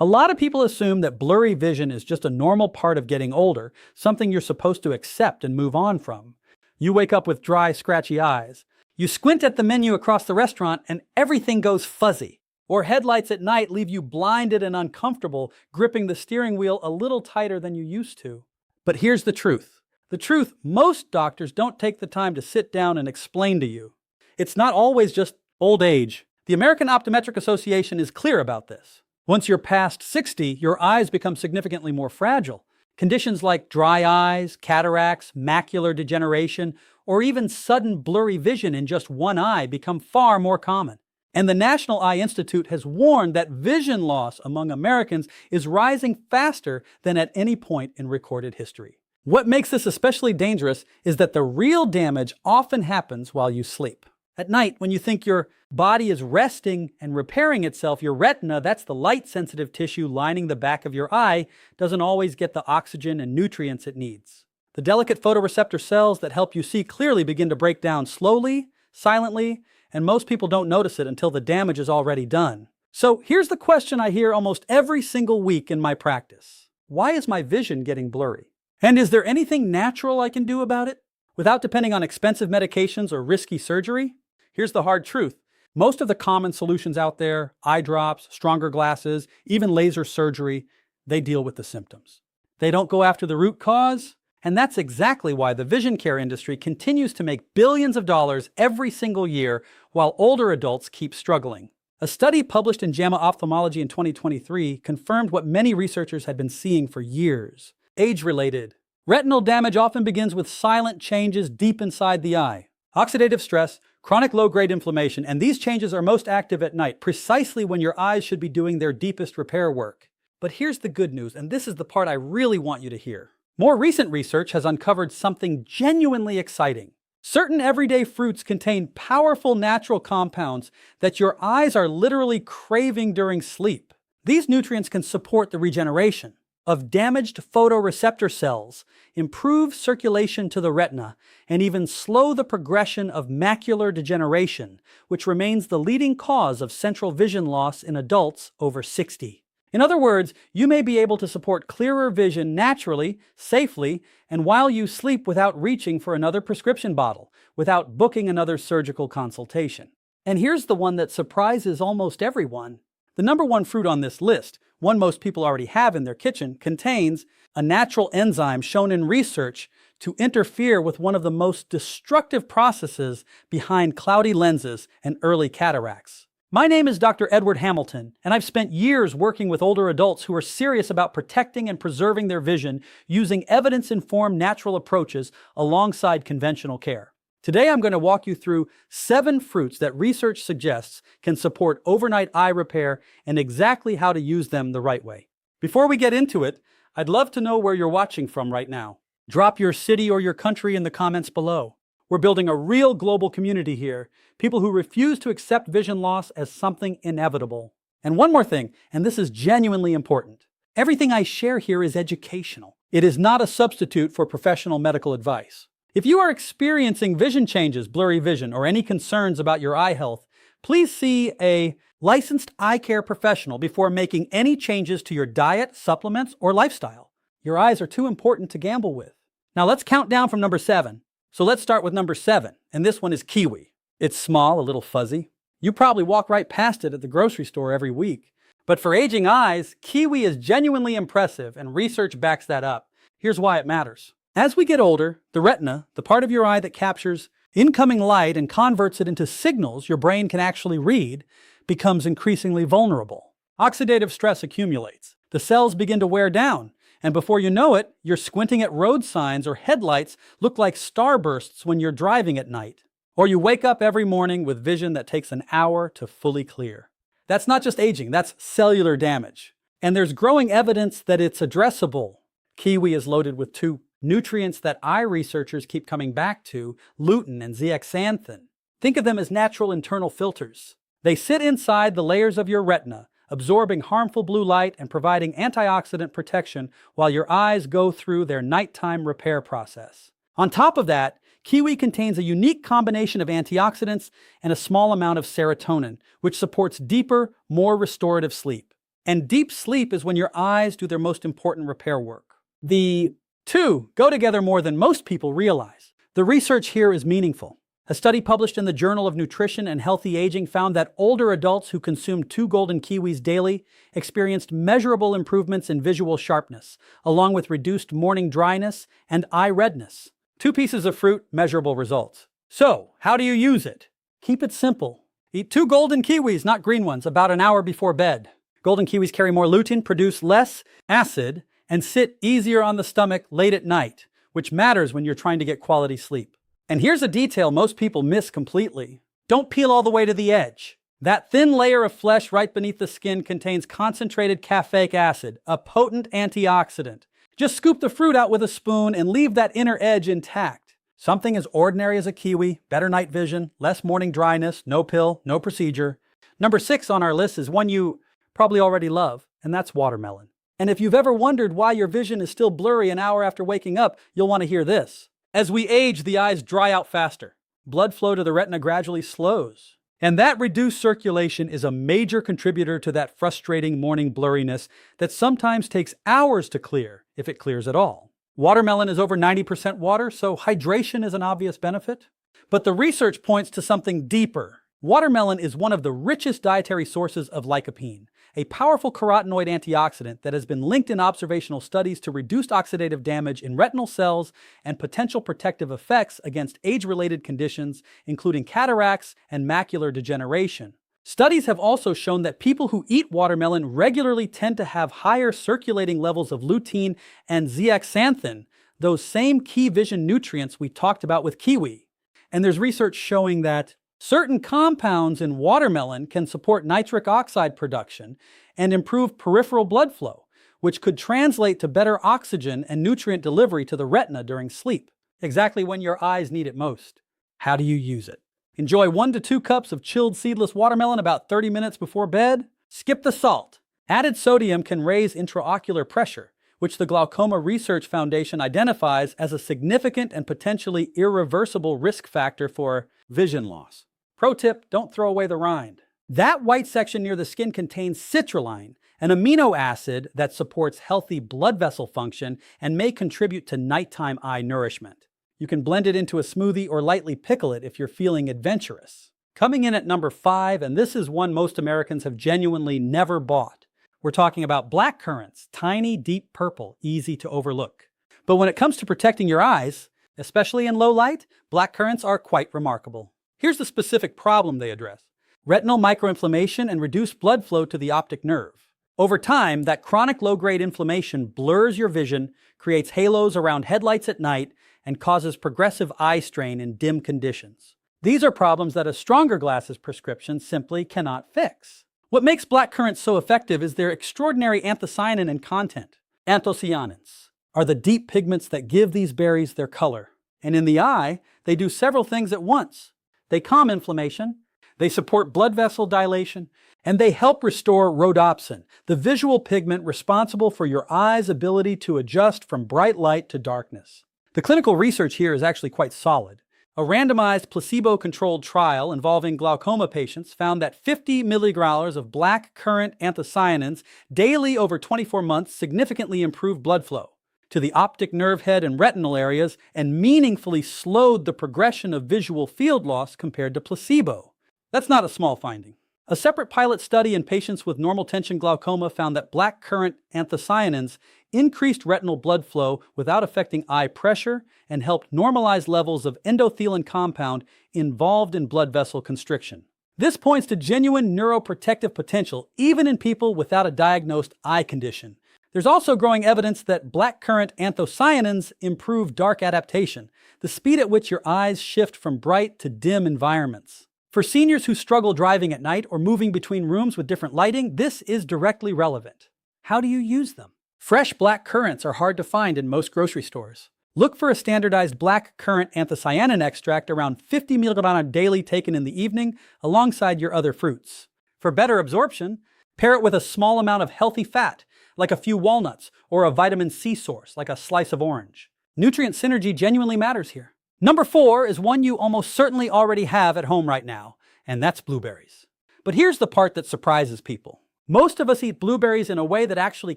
A lot of people assume that blurry vision is just a normal part of getting older, something you're supposed to accept and move on from. You wake up with dry, scratchy eyes. You squint at the menu across the restaurant and everything goes fuzzy. Or headlights at night leave you blinded and uncomfortable, gripping the steering wheel a little tighter than you used to. But here's the truth. The truth, most doctors don't take the time to sit down and explain to you. It's not always just old age. The American Optometric Association is clear about this. Once you're past 60, your eyes become significantly more fragile. Conditions like dry eyes, cataracts, macular degeneration, or even sudden blurry vision in just one eye become far more common. And the National Eye Institute has warned that vision loss among Americans is rising faster than at any point in recorded history. What makes this especially dangerous is that the real damage often happens while you sleep. At night, when you think your body is resting and repairing itself, your retina, that's the light-sensitive tissue lining the back of your eye, doesn't always get the oxygen and nutrients it needs. The delicate photoreceptor cells that help you see clearly begin to break down slowly, silently, and most people don't notice it until the damage is already done. So here's the question I hear almost every single week in my practice. Why is my vision getting blurry? And is there anything natural I can do about it without depending on expensive medications or risky surgery? Here's the hard truth. Most of the common solutions out there, eye drops, stronger glasses, even laser surgery, they deal with the symptoms. They don't go after the root cause, and that's exactly why the vision care industry continues to make billions of dollars every single year while older adults keep struggling. A study published in JAMA Ophthalmology in 2023 confirmed what many researchers had been seeing for years. Age-related. Retinal damage often begins with silent changes deep inside the eye. Oxidative stress, chronic low-grade inflammation, and these changes are most active at night, precisely when your eyes should be doing their deepest repair work. But here's the good news, and this is the part I really want you to hear. More recent research has uncovered something genuinely exciting. Certain everyday fruits contain powerful natural compounds that your eyes are literally craving during sleep. These nutrients can support the regeneration of damaged photoreceptor cells, improve circulation to the retina, and even slow the progression of macular degeneration, which remains the leading cause of central vision loss in adults over 60. In other words, you may be able to support clearer vision naturally, safely, and while you sleep without reaching for another prescription bottle, without booking another surgical consultation. And here's the one that surprises almost everyone. The number one fruit on this list, one most people already have in their kitchen, contains a natural enzyme shown in research to interfere with one of the most destructive processes behind cloudy lenses and early cataracts. My name is Dr. Edward Hamilton, and I've spent years working with older adults who are serious about protecting and preserving their vision using evidence-informed natural approaches alongside conventional care. Today I'm going to walk you through 7 fruits that research suggests can support overnight eye repair and exactly how to use them the right way. Before we get into it, I'd love to know where you're watching from right now. Drop your city or your country in the comments below. We're building a real global community here, people who refuse to accept vision loss as something inevitable. And one more thing, and this is genuinely important. Everything I share here is educational. It is not a substitute for professional medical advice. If you are experiencing vision changes, blurry vision, or any concerns about your eye health, please see a licensed eye care professional before making any changes to your diet, supplements, or lifestyle. Your eyes are too important to gamble with. Now let's count down from number 7. So let's start with number 7, and this one is Kiwi. It's small, a little fuzzy. You probably walk right past it at the grocery store every week. But for aging eyes, Kiwi is genuinely impressive, and research backs that up. Here's why it matters. As we get older, the retina, the part of your eye that captures incoming light and converts it into signals your brain can actually read, becomes increasingly vulnerable. Oxidative stress accumulates. The cells begin to wear down. And before you know it, you're squinting at road signs or headlights look like starbursts when you're driving at night. Or you wake up every morning with vision that takes an hour to fully clear. That's not just aging, that's cellular damage. And there's growing evidence that it's addressable. Kiwi is loaded with 2 nutrients that eye researchers keep coming back to, lutein and zeaxanthin. Think of them as natural internal filters. They sit inside the layers of your retina, absorbing harmful blue light and providing antioxidant protection while your eyes go through their nighttime repair process. On top of that, Kiwi contains a unique combination of antioxidants and a small amount of serotonin, which supports deeper, more restorative sleep. And deep sleep is when your eyes do their most important repair work. The two go together more than most people realize. The research here is meaningful. A study published in the Journal of Nutrition and Healthy Aging found that older adults who consumed 2 golden kiwis daily experienced measurable improvements in visual sharpness, along with reduced morning dryness and eye redness. 2 pieces of fruit, measurable results. So, how do you use it? Keep it simple. Eat 2 golden kiwis, not green ones, about an hour before bed. Golden kiwis carry more lutein, produce less acid, and sit easier on the stomach late at night, which matters when you're trying to get quality sleep. And here's a detail most people miss completely. Don't peel all the way to the edge. That thin layer of flesh right beneath the skin contains concentrated caffeic acid, a potent antioxidant. Just scoop the fruit out with a spoon and leave that inner edge intact. Something as ordinary as a kiwi, better night vision, less morning dryness, no pill, no procedure. Number 6 on our list is one you probably already love, and that's watermelon. And if you've ever wondered why your vision is still blurry an hour after waking up, you'll want to hear this. As we age, the eyes dry out faster. Blood flow to the retina gradually slows. And that reduced circulation is a major contributor to that frustrating morning blurriness that sometimes takes hours to clear, if it clears at all. Watermelon is over 90% water, so hydration is an obvious benefit. But the research points to something deeper. Watermelon is one of the richest dietary sources of lycopene, a powerful carotenoid antioxidant that has been linked in observational studies to reduced oxidative damage in retinal cells and potential protective effects against age-related conditions, including cataracts and macular degeneration. Studies have also shown that people who eat watermelon regularly tend to have higher circulating levels of lutein and zeaxanthin, those same key vision nutrients we talked about with kiwi. And there's research showing that certain compounds in watermelon can support nitric oxide production and improve peripheral blood flow, which could translate to better oxygen and nutrient delivery to the retina during sleep, exactly when your eyes need it most. How do you use it? Enjoy 1 to 2 cups of chilled seedless watermelon about 30 minutes before bed. Skip the salt. Added sodium can raise intraocular pressure, which the Glaucoma Research Foundation identifies as a significant and potentially irreversible risk factor for vision loss. Pro tip, don't throw away the rind. That white section near the skin contains citrulline, an amino acid that supports healthy blood vessel function and may contribute to nighttime eye nourishment. You can blend it into a smoothie or lightly pickle it if you're feeling adventurous. Coming in at number 5, and this is one most Americans have genuinely never bought. We're talking about blackcurrants, tiny, deep purple, easy to overlook. But when it comes to protecting your eyes, especially in low light, blackcurrants are quite remarkable. Here's the specific problem they address: retinal microinflammation and reduced blood flow to the optic nerve. Over time, that chronic low-grade inflammation blurs your vision, creates halos around headlights at night, and causes progressive eye strain in dim conditions. These are problems that a stronger glasses prescription simply cannot fix. What makes blackcurrants so effective is their extraordinary anthocyanin and content. Anthocyanins are the deep pigments that give these berries their color. And in the eye, they do several things at once. They calm inflammation, they support blood vessel dilation, and they help restore rhodopsin, the visual pigment responsible for your eye's ability to adjust from bright light to darkness. The clinical research here is actually quite solid. A randomized placebo-controlled trial involving glaucoma patients found that 50 milligrams of blackcurrant anthocyanins daily over 24 months significantly improved blood flow to the optic nerve head and retinal areas and meaningfully slowed the progression of visual field loss compared to placebo. That's not a small finding. A separate pilot study in patients with normal tension glaucoma found that blackcurrant anthocyanins increased retinal blood flow without affecting eye pressure and helped normalize levels of endothelin compound involved in blood vessel constriction. This points to genuine neuroprotective potential even in people without a diagnosed eye condition. There's also growing evidence that blackcurrant anthocyanins improve dark adaptation, the speed at which your eyes shift from bright to dim environments. For seniors who struggle driving at night or moving between rooms with different lighting, this is directly relevant. How do you use them? Fresh blackcurrants are hard to find in most grocery stores. Look for a standardized blackcurrant anthocyanin extract around 50 milligrams daily taken in the evening alongside your other fruits. For better absorption, pair it with a small amount of healthy fat, like a few walnuts, or a vitamin C source, like a slice of orange. Nutrient synergy genuinely matters here. Number 4 is one you almost certainly already have at home right now, and that's blueberries. But here's the part that surprises people. Most of us eat blueberries in a way that actually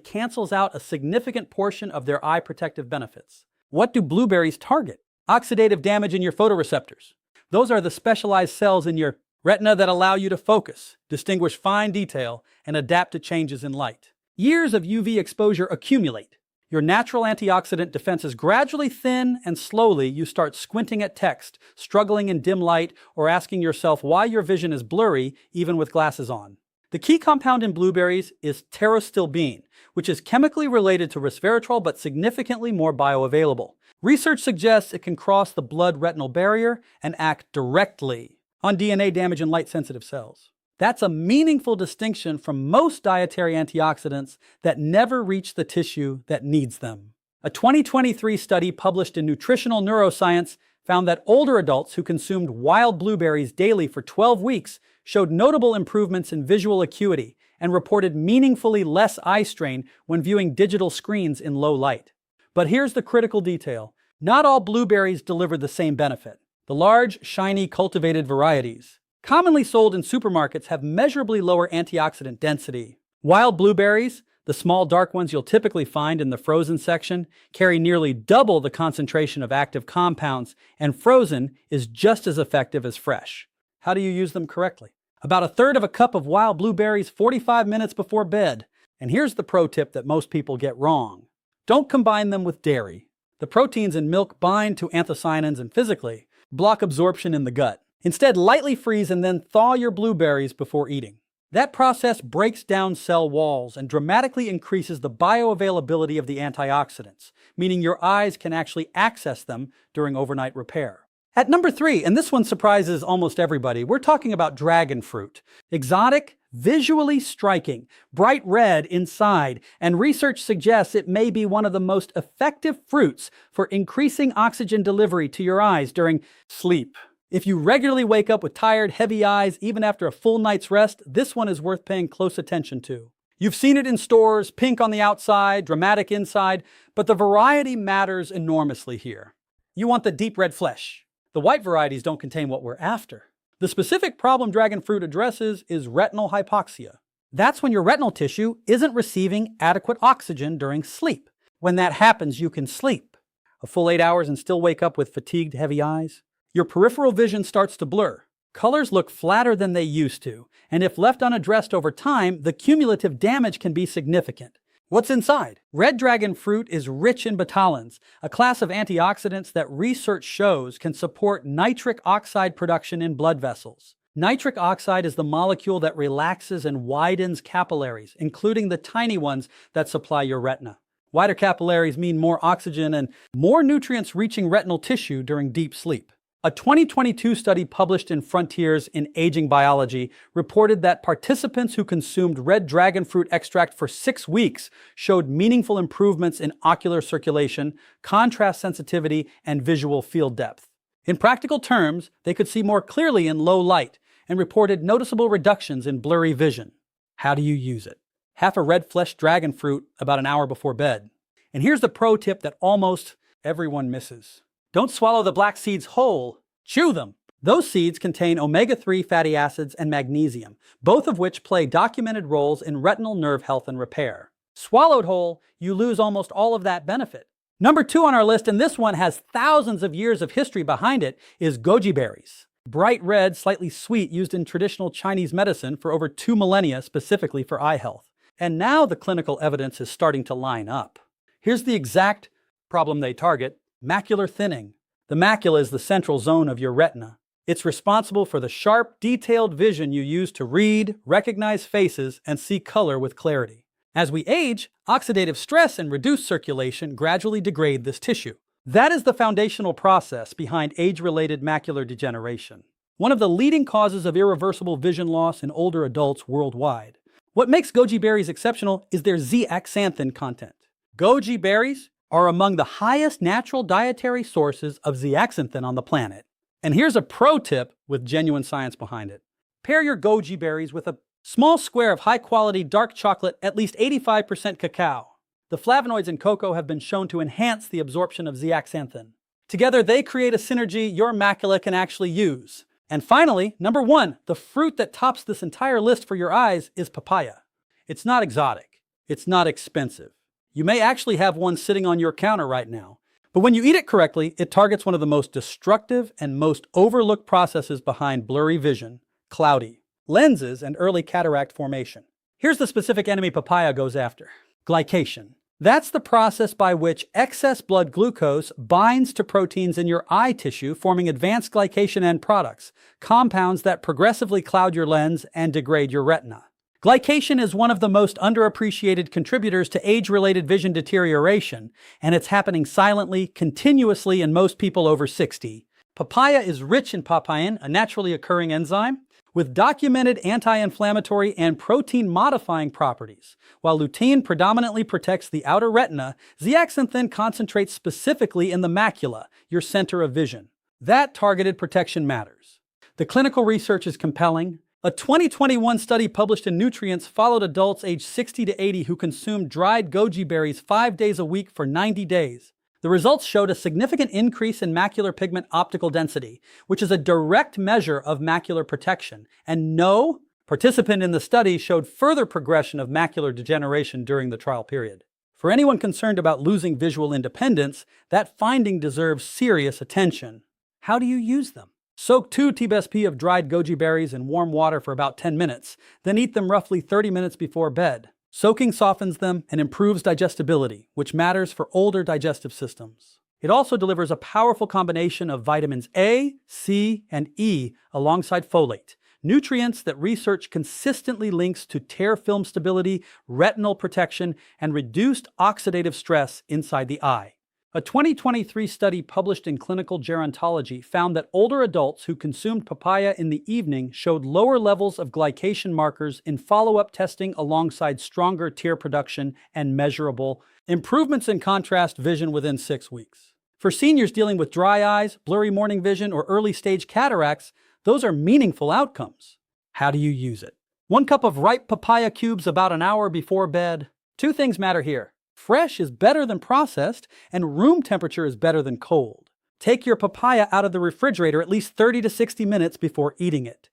cancels out a significant portion of their eye protective benefits. What do blueberries target? Oxidative damage in your photoreceptors. Those are the specialized cells in your retina that allow you to focus, distinguish fine detail, and adapt to changes in light. Years of UV exposure accumulate. Your natural antioxidant defenses gradually thin, and slowly you start squinting at text, struggling in dim light, or asking yourself why your vision is blurry even with glasses on. The key compound in blueberries is pterostilbene, which is chemically related to resveratrol but significantly more bioavailable. Research suggests it can cross the blood-retinal barrier and act directly on DNA damage in light-sensitive cells. That's a meaningful distinction from most dietary antioxidants that never reach the tissue that needs them. A 2023 study published in Nutritional Neuroscience found that older adults who consumed wild blueberries daily for 12 weeks showed notable improvements in visual acuity and reported meaningfully less eye strain when viewing digital screens in low light. But here's the critical detail. Not all blueberries deliver the same benefit. The large, shiny, cultivated varieties, commonly sold in supermarkets, have measurably lower antioxidant density. Wild blueberries, the small dark ones you'll typically find in the frozen section, carry nearly double the concentration of active compounds, and frozen is just as effective as fresh. How do you use them correctly? About a third of a cup of wild blueberries 45 minutes before bed. And here's the pro tip that most people get wrong. Don't combine them with dairy. The proteins in milk bind to anthocyanins and physically block absorption in the gut. Instead, lightly freeze and then thaw your blueberries before eating. That process breaks down cell walls and dramatically increases the bioavailability of the antioxidants, meaning your eyes can actually access them during overnight repair. At number 3, and this one surprises almost everybody, we're talking about dragon fruit. Exotic, visually striking, bright red inside, and research suggests it may be one of the most effective fruits for increasing oxygen delivery to your eyes during sleep. If you regularly wake up with tired, heavy eyes, even after a full night's rest, this one is worth paying close attention to. You've seen it in stores, pink on the outside, dramatic inside, but the variety matters enormously here. You want the deep red flesh. The white varieties don't contain what we're after. The specific problem dragon fruit addresses is retinal hypoxia. That's when your retinal tissue isn't receiving adequate oxygen during sleep. When that happens, you can sleep a full 8 hours and still wake up with fatigued, heavy eyes. Your peripheral vision starts to blur. Colors look flatter than they used to, and if left unaddressed over time, the cumulative damage can be significant. What's inside? Red dragon fruit is rich in betalains, a class of antioxidants that research shows can support nitric oxide production in blood vessels. Nitric oxide is the molecule that relaxes and widens capillaries, including the tiny ones that supply your retina. Wider capillaries mean more oxygen and more nutrients reaching retinal tissue during deep sleep. A 2022 study published in Frontiers in Aging Biology reported that participants who consumed red dragon fruit extract for 6 weeks showed meaningful improvements in ocular circulation, contrast sensitivity, and visual field depth. In practical terms, they could see more clearly in low light and reported noticeable reductions in blurry vision. How do you use it? Half a red flesh dragon fruit about an hour before bed. And here's the pro tip that almost everyone misses. Don't swallow the black seeds whole, chew them. Those seeds contain omega-3 fatty acids and magnesium, both of which play documented roles in retinal nerve health and repair. Swallowed whole, you lose almost all of that benefit. Number 2 on our list, and this one has thousands of years of history behind it, is goji berries. Bright red, slightly sweet, used in traditional Chinese medicine for over 2 millennia specifically for eye health. And now the clinical evidence is starting to line up. Here's the exact problem they target. Macular thinning. The macula is the central zone of your retina. It's responsible for the sharp, detailed vision you use to read, recognize faces, and see color with clarity. As we age, oxidative stress and reduced circulation gradually degrade this tissue. That is the foundational process behind age-related macular degeneration, one of the leading causes of irreversible vision loss in older adults worldwide. What makes goji berries exceptional is their zeaxanthin content. Goji berries are among the highest natural dietary sources of zeaxanthin on the planet. And here's a pro tip with genuine science behind it. Pair your goji berries with a small square of high-quality dark chocolate, at least 85% cacao. The flavonoids in cocoa have been shown to enhance the absorption of zeaxanthin. Together, they create a synergy your macula can actually use. And finally, number 1, the fruit that tops this entire list for your eyes is papaya. It's not exotic. It's not expensive. You may actually have one sitting on your counter right now. But when you eat it correctly, it targets one of the most destructive and most overlooked processes behind blurry vision, cloudy lenses, and early cataract formation. Here's the specific enemy papaya goes after: glycation. That's the process by which excess blood glucose binds to proteins in your eye tissue, forming advanced glycation end products, compounds that progressively cloud your lens and degrade your retina. Glycation is one of the most underappreciated contributors to age-related vision deterioration, and it's happening silently, continuously in most people over 60. Papaya is rich in papain, a naturally occurring enzyme, with documented anti-inflammatory and protein-modifying properties. While lutein predominantly protects the outer retina, zeaxanthin concentrates specifically in the macula, your center of vision. That targeted protection matters. The clinical research is compelling. A 2021 study published in Nutrients followed adults aged 60 to 80 who consumed dried goji berries 5 days a week for 90 days. The results showed a significant increase in macular pigment optical density, which is a direct measure of macular protection, and no participant in the study showed further progression of macular degeneration during the trial period. For anyone concerned about losing visual independence, that finding deserves serious attention. How do you use them? Soak 2 tablespoons of dried goji berries in warm water for about 10 minutes, then eat them roughly 30 minutes before bed. Soaking softens them and improves digestibility, which matters for older digestive systems. It also delivers a powerful combination of vitamins A, C, and E alongside folate, nutrients that research consistently links to tear film stability, retinal protection, and reduced oxidative stress inside the eye. A 2023 study published in Clinical Gerontology found that older adults who consumed papaya in the evening showed lower levels of glycation markers in follow-up testing alongside stronger tear production and measurable improvements in contrast vision within 6 weeks. For seniors dealing with dry eyes, blurry morning vision, or early-stage cataracts, those are meaningful outcomes. How do you use it? 1 cup of ripe papaya cubes about an hour before bed. 2 things matter here. Fresh is better than processed, and room temperature is better than cold. Take your papaya out of the refrigerator at least 30 to 60 minutes before eating it.